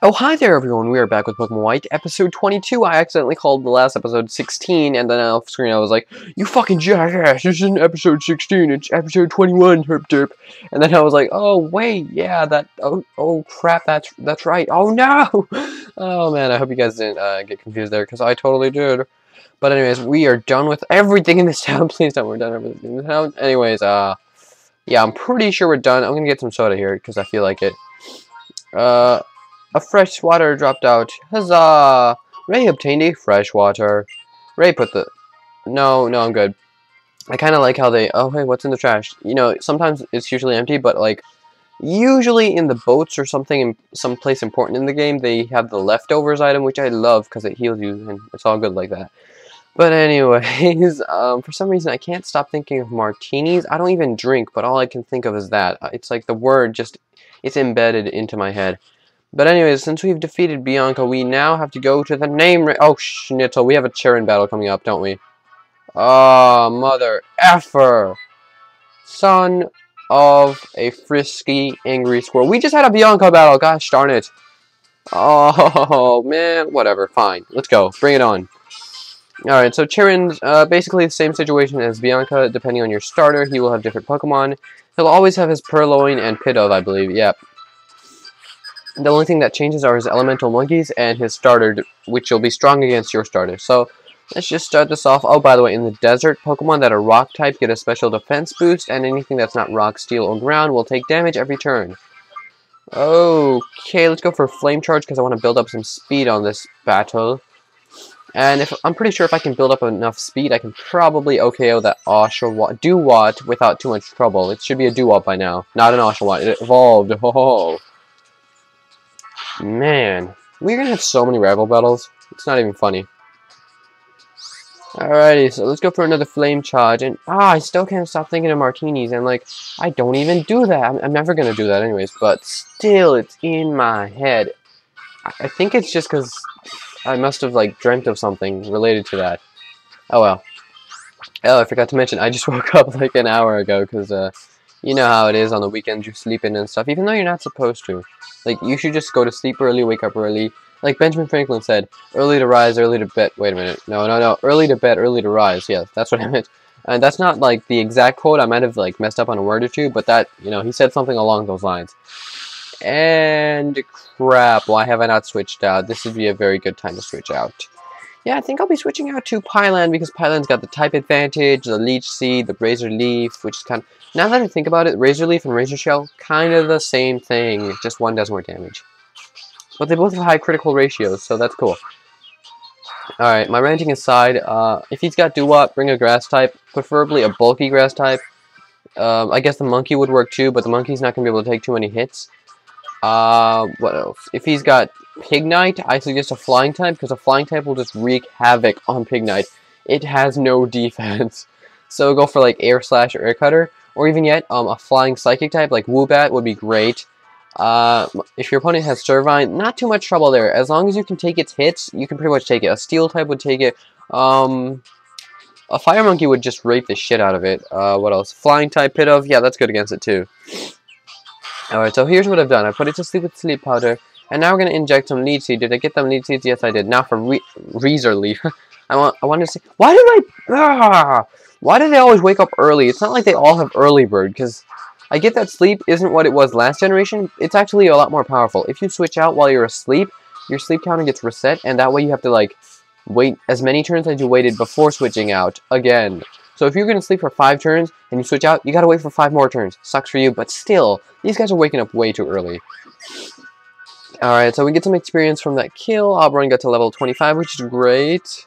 Oh, hi there, everyone. We are back with Pokemon White, episode 22. I accidentally called the last episode 16, and then off screen I was like, you fucking jackass, this isn't episode 16, it's episode 21, herp derp. And then I was like, oh, wait, yeah, oh crap, that's right. Oh, no! Oh, man, I hope you guys didn't get confused there, because I totally did. But anyways, we are done with everything in this town. Please tell me we're done with everything in the town. Anyways, yeah, I'm pretty sure we're done. I'm gonna get some soda here, because I feel like it. A fresh water dropped out. Huzzah! Ray obtained a fresh water. Ray put the... No, I'm good. I kind of like how they... Oh, hey, what's in the trash? You know, sometimes it's usually empty, but, like, usually in the boats or something, in some place important in the game, they have the leftovers item, which I love because it heals you, and it's all good like that. But anyways, for some reason, I can't stop thinking of martinis. I don't even drink, but all I can think of is that. It's like the word just... It's embedded into my head. But anyways, since we've defeated Bianca, we now have to go to the name... Oh, schnitzel, we have a Cheren battle coming up, don't we? Oh, mother effer! Son of a frisky, angry squirrel. We just had a Bianca battle, gosh darn it. Oh, man, whatever, fine. Let's go, bring it on. Alright, so Cheren's basically the same situation as Bianca, depending on your starter. He will have different Pokemon. He'll always have his Purloin and Pidove, I believe, yep. The only thing that changes are his elemental monkeys and his starter, which will be strong against your starter. So, let's just start this off. Oh, by the way, in the desert, Pokemon that are rock type get a special defense boost, and anything that's not rock, steel, or ground will take damage every turn. Okay, let's go for Flame Charge, because I want to build up some speed on this battle. And I'm pretty sure if I can build up enough speed, I can probably OKO that Oshawott, Dewott without too much trouble. It should be a Dewott by now, not an Oshawott. It evolved. Ho. Man, we're gonna have so many rival battles. It's not even funny. Alrighty, so let's go for another flame charge. And I still can't stop thinking of martinis. And like, I don't even do that. I'm never gonna do that anyways. But still, it's in my head. I think it's just because I must have like dreamt of something related to that. Oh well. Oh, I forgot to mention, I just woke up like an hour ago because you know how it is on the weekends, you're sleeping and stuff, even though you're not supposed to. Like, you should just go to sleep early, wake up early. Like Benjamin Franklin said, early to rise, early to bed. Wait a minute. No. Early to bed, early to rise. Yeah, that's what I meant. And that's not, like, the exact quote. I might have, like, messed up on a word or two, but that, you know, he said something along those lines. And crap, why have I not switched out? This would be a very good time to switch out. Yeah, I think I'll be switching out to Pyland because Pyland's got the type advantage, the Leech Seed, the Razor Leaf, which is kind of... Now that I think about it, Razor Leaf and Razor Shell, kind of the same thing, just one does more damage. But they both have high critical ratios, so that's cool. Alright, my ranting aside, if he's got Dewott, bring a Grass type, preferably a bulky Grass type. I guess the Monkey would work too, but the Monkey's not going to be able to take too many hits. What else? If he's got Pignite, I suggest a Flying type, because a Flying type will just wreak havoc on Pignite. It has no defense. So go for like Air Slash or Air Cutter, or even yet, a Flying Psychic type, like Woobat would be great. If your opponent has Servine, not too much trouble there. As long as you can take its hits, you can pretty much take it. A Steel type would take it. A Fire Monkey would just rape the shit out of it. What else? Flying type Pidove, yeah, that's good against it too. Alright, so here's what I've done. I put it to sleep with Sleep Powder, and now we're going to inject some Leech Seed. Did I get them Leech Seeds? Yes, I did. Now for Razor Leaf. I want to see... Why do they always wake up early? It's not like they all have early bird, because I get that sleep isn't what it was last generation. It's actually a lot more powerful. If you switch out while you're asleep, your sleep counter gets reset, and that way you have to, like, wait as many turns as you waited before switching out again. So if you're going to sleep for 5 turns and you switch out, you got to wait for 5 more turns. Sucks for you, but still, these guys are waking up way too early. Alright, so we get some experience from that kill. Auburn got to level 25, which is great.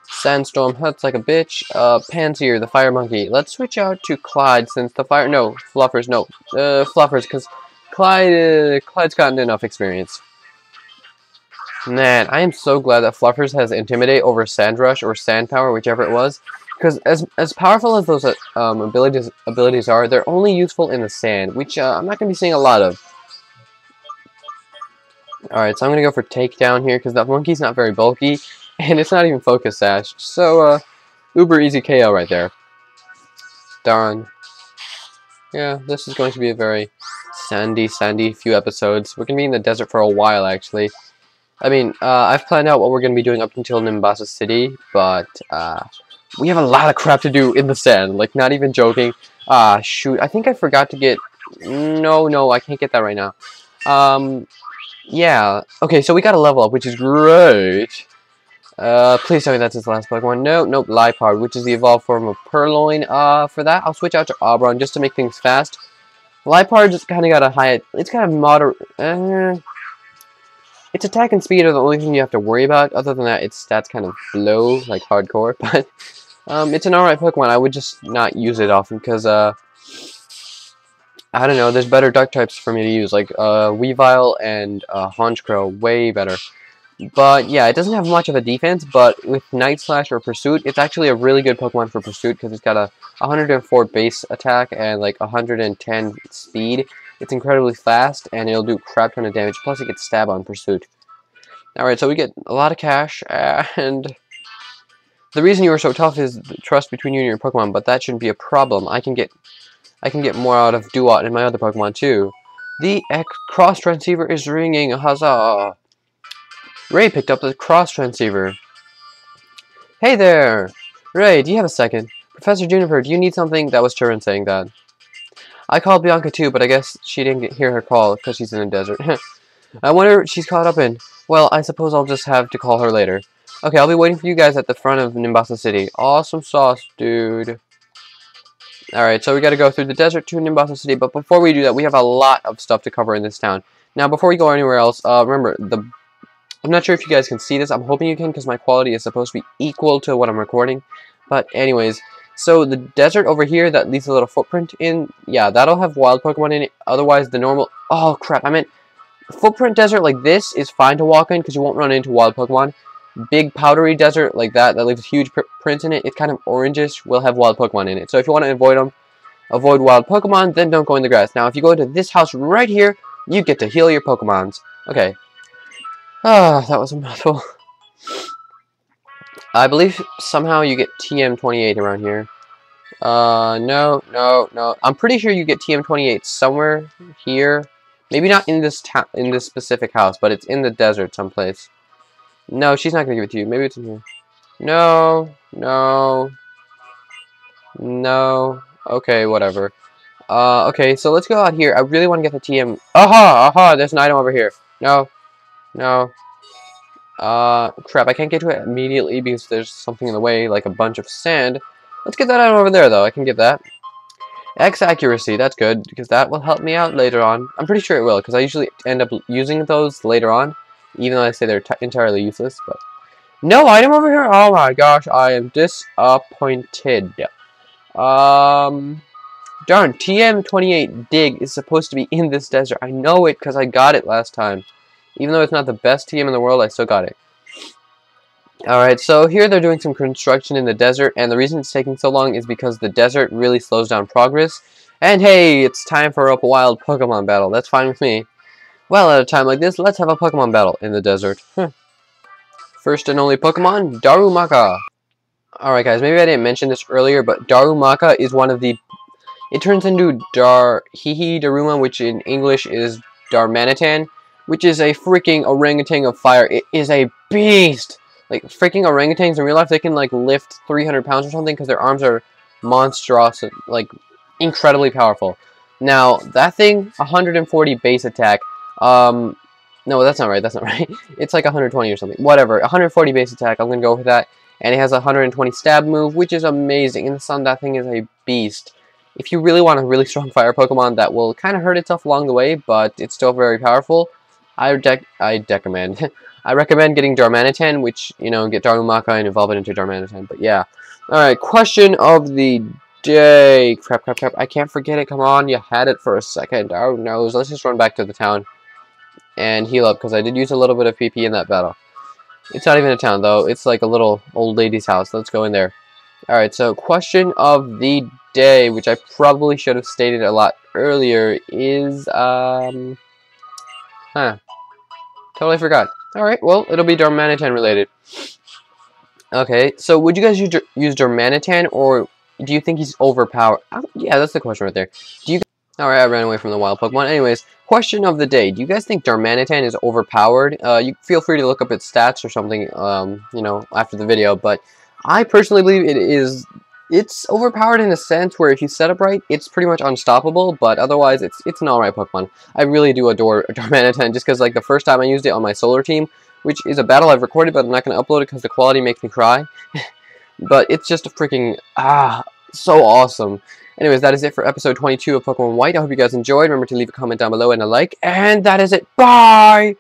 Sandstorm Huts like a bitch. Panseer, the Fire Monkey. Let's switch out to Clyde since the Fire... No, Fluffers, no. Fluffers, because Clyde's gotten enough experience. Man, I am so glad that Fluffers has Intimidate over Sand Rush or Sand Power, whichever it was. Because as powerful as those abilities are, they're only useful in the sand, which I'm not going to be seeing a lot of. Alright, so I'm going to go for Takedown here, because that monkey's not very bulky, and it's not even Focus Sash. So, uber easy KO right there. Darn. Yeah, this is going to be a very sandy few episodes. We're gonna be in the desert for a while, actually. I mean, I've planned out what we're gonna be doing up until Nimbasa City, but we have a lot of crap to do in the sand. Like, not even joking. Shoot, I think I forgot to get. No, I can't get that right now. Yeah. Okay, so we got a level up, which is great. Please tell me that's his last Pokemon. Nope, Liepard, which is the evolved form of Purloin. For that, I'll switch out to Oberon just to make things fast. Liepard just kind of got a high. It's got a moderate. Its attack and speed are the only thing you have to worry about. Other than that, its stats kind of low, like hardcore. But it's an alright Pokemon. I would just not use it often because I don't know. There's better Duck types for me to use, like Weavile and Honchkrow, way better. But yeah, it doesn't have much of a defense, but with Night Slash or Pursuit, it's actually a really good Pokemon for Pursuit because it's got a 104 base attack and like 110 speed. It's incredibly fast, and it'll do a crap ton of damage, plus it gets Stab on Pursuit. Alright, so we get a lot of cash, and the reason you were so tough is the trust between you and your Pokemon, but that shouldn't be a problem. I can get more out of Duat and my other Pokemon too. The cross transceiver is ringing, huzzah! Ray picked up the cross transceiver. Hey there! Ray, do you have a second? Professor Juniper, do you need something? That was Cheren saying that. I called Bianca too, but I guess she didn't hear her call because she's in the desert. I wonder what she's caught up in. Well, I suppose I'll just have to call her later. Okay, I'll be waiting for you guys at the front of Nimbasa City. Awesome sauce, dude. Alright, so we gotta go through the desert to Nimbasa City, but before we do that, we have a lot of stuff to cover in this town. Now, before we go anywhere else, remember, I'm not sure if you guys can see this. I'm hoping you can because my quality is supposed to be equal to what I'm recording. But anyways, so the desert over here that leaves a little footprint in, yeah, that'll have wild Pokemon in it. Otherwise, the normal... Oh, crap, I meant... Footprint desert like this is fine to walk in because you won't run into wild Pokemon. Big powdery desert like that leaves huge prints in it. It's kind of orangish, will have wild Pokemon in it. So if you want to avoid them, avoid wild Pokemon, then don't go in the grass. Now, if you go into this house right here, you get to heal your Pokemons. Okay. Ah, that was a mouthful. I believe somehow you get TM28 around here. No. I'm pretty sure you get TM28 somewhere here. Maybe not in this specific house, but it's in the desert someplace. No, she's not gonna give it to you. Maybe it's in here. No. Okay, whatever. Okay, so let's go out here. I really want to get the TM. Aha! There's an item over here. No. Crap, I can't get to it immediately because there's something in the way, like a bunch of sand. Let's get that item over there, though. I can get that. X accuracy, that's good, because that will help me out later on. I'm pretty sure it will, because I usually end up using those later on, even though I say they're entirely useless, but... No item over here? Oh my gosh, I am disappointed. Darn, TM28 Dig is supposed to be in this desert. I know it, because I got it last time. Even though it's not the best TM in the world, I still got it. Alright, so here they're doing some construction in the desert, and the reason it's taking so long is because the desert really slows down progress. And hey, it's time for a wild Pokemon battle. That's fine with me. Well, at a time like this, let's have a Pokemon battle in the desert. First and only Pokemon, Darumaka. Alright guys, maybe I didn't mention this earlier, but Darumaka is one of the... It turns into Daruma, which in English is Darmanitan, which is a freaking orangutan of fire. It is a beast! Like, freaking orangutans in real life, they can, like, lift 300 pounds or something because their arms are monstrous, like, incredibly powerful. Now, that thing, 140 base attack, no, that's not right, It's like 120 or something. Whatever, 140 base attack, I'm gonna go with that. And it has a 120 stab move, which is amazing. In the sun, that thing is a beast. If you really want a really strong fire Pokemon that will kind of hurt itself along the way, but it's still very powerful, I recommend getting Darmanitan, which, you know, get Darumaka and evolve it into Darmanitan, but yeah. Alright, question of the day. Crap. I can't forget it. Come on, you had it for a second. Oh no, let's just run back to the town and heal up, because I did use a little bit of PP in that battle. It's not even a town, though. It's like a little old lady's house. Let's go in there. Alright, so question of the day, which I probably should have stated a lot earlier, is, Totally forgot. Alright, well, it'll be Darmanitan related. Okay, so would you guys use Darmanitan, or do you think he's overpowered? Yeah, that's the question right there. Alright, I ran away from the wild Pokemon. Anyways, question of the day. Do you guys think Darmanitan is overpowered? You feel free to look up its stats or something, you know, after the video, but I personally believe it is... It's overpowered in a sense where if you set up right, it's pretty much unstoppable, but otherwise, it's an alright Pokemon. I really do adore Darmanitan, just because, like, the first time I used it on my Solar team, which is a battle I've recorded, but I'm not going to upload it because the quality makes me cry. But it's just a freaking... so awesome. Anyways, that is it for episode 22 of Pokemon White. I hope you guys enjoyed. Remember to leave a comment down below and a like. And that is it. Bye!